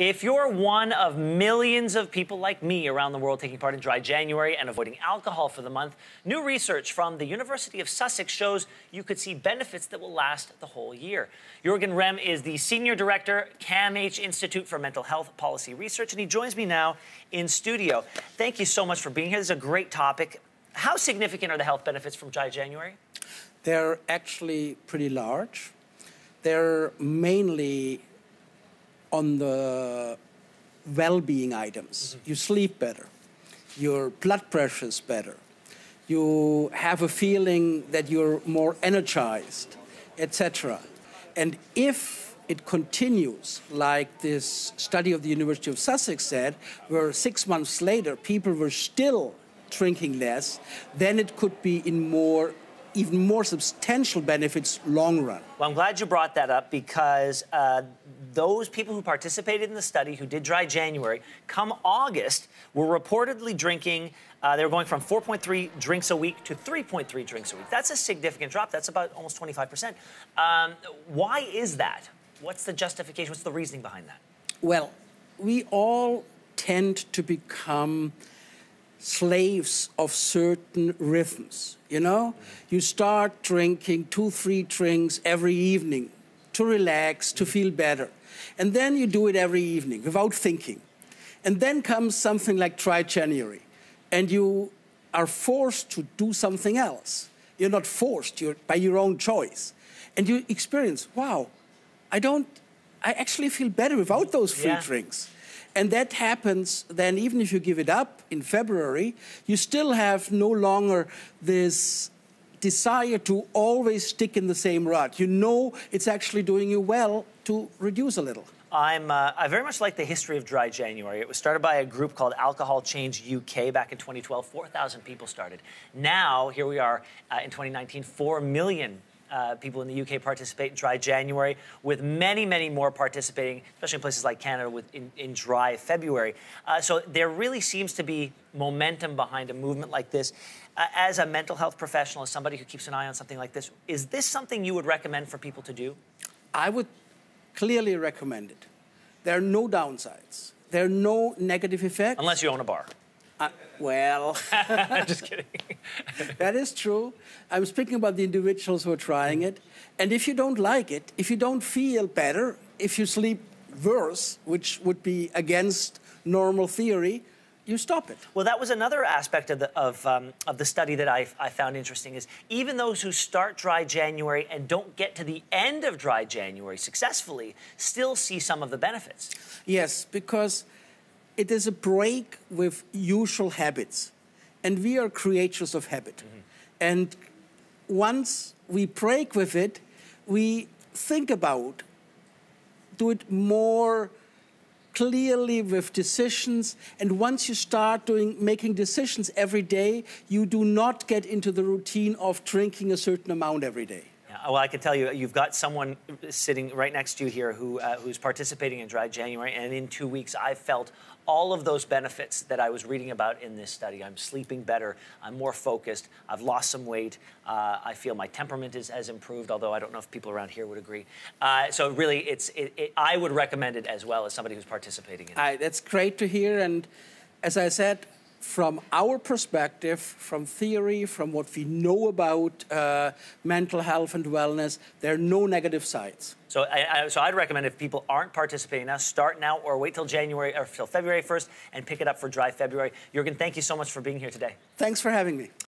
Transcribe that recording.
If you're one of millions of people like me around the world taking part in Dry January and avoiding alcohol for the month, new research from the University of Sussex shows you could see benefits that will last the whole year. Jürgen Rehm is the Senior Director, CAMH Institute for Mental Health Policy Research, and he joins me now in studio. Thank you so much for being here. This is a great topic. How significant are the health benefits from Dry January? They're actually pretty large. They're mainly on the well-being items. You sleep better, your blood pressure is better, you have a feeling that you're more energized, etc. And if it continues, like this study of the University of Sussex said, where 6 months later people were still drinking less, then it could be even more substantial benefits long run. Well, I'm glad you brought that up because those people who participated in the study who did Dry January, come August, were reportedly drinking, they were going from 4.3 drinks a week to 3.3 drinks a week. That's a significant drop. That's about almost 25%. Why is that? What's the justification? What's the reasoning behind that? Well, we all tend to become slaves of certain rhythms, you know? You start drinking 2-3 drinks every evening to relax, to feel better. And then you do it every evening without thinking. And then comes something like Dry January, and you are forced to do something else. You're not forced, you're by your own choice. And you experience, wow, I actually feel better without those free drinks. And that happens then, even if you give it up in February, you still have no longer this desire to always stick in the same rut. You know it's actually doing you well to reduce a little. I very much like the history of Dry January. It was started by a group called Alcohol Change UK back in 2012. 4,000 people started. Now, here we are in 2019, 4 million people in the UK participate in Dry January, with many, many more participating, especially in places like Canada, in Dry February. So there really seems to be momentum behind a movement like this. As a mental health professional, as somebody who keeps an eye on something like this, is this something you would recommend for people to do? I would clearly recommend it. There are no downsides. There are no negative effects. Unless you own a bar. Well, just kidding. That is true. I'm speaking about the individuals who are trying it. And if you don't like it, if you don't feel better, if you sleep worse, which would be against normal theory, you stop it. Well, that was another aspect of the study that I found interesting, is even those who start Dry January and don't get to the end of Dry January successfully still see some of the benefits. Yes, because it is a break with usual habits. And we are creatures of habit. And once we break with it, we think about, do it more clearly with decisions. And once you start making decisions every day, you do not get into the routine of drinking a certain amount every day. Well, I can tell you, you've got someone sitting right next to you here who's participating in Dry January, and in 2 weeks, I've felt all of those benefits that I was reading about in this study. I'm sleeping better, I'm more focused, I've lost some weight, I feel my temperament has improved, although I don't know if people around here would agree. So really, I would recommend it as well as somebody who's participating in it. That's great to hear, and as I said, from our perspective, from theory, from what we know about mental health and wellness, there are no negative sides. So I'd recommend, if people aren't participating now, start now or wait till January or till February 1st and pick it up for Dry February. Jürgen, thank you so much for being here today. Thanks for having me.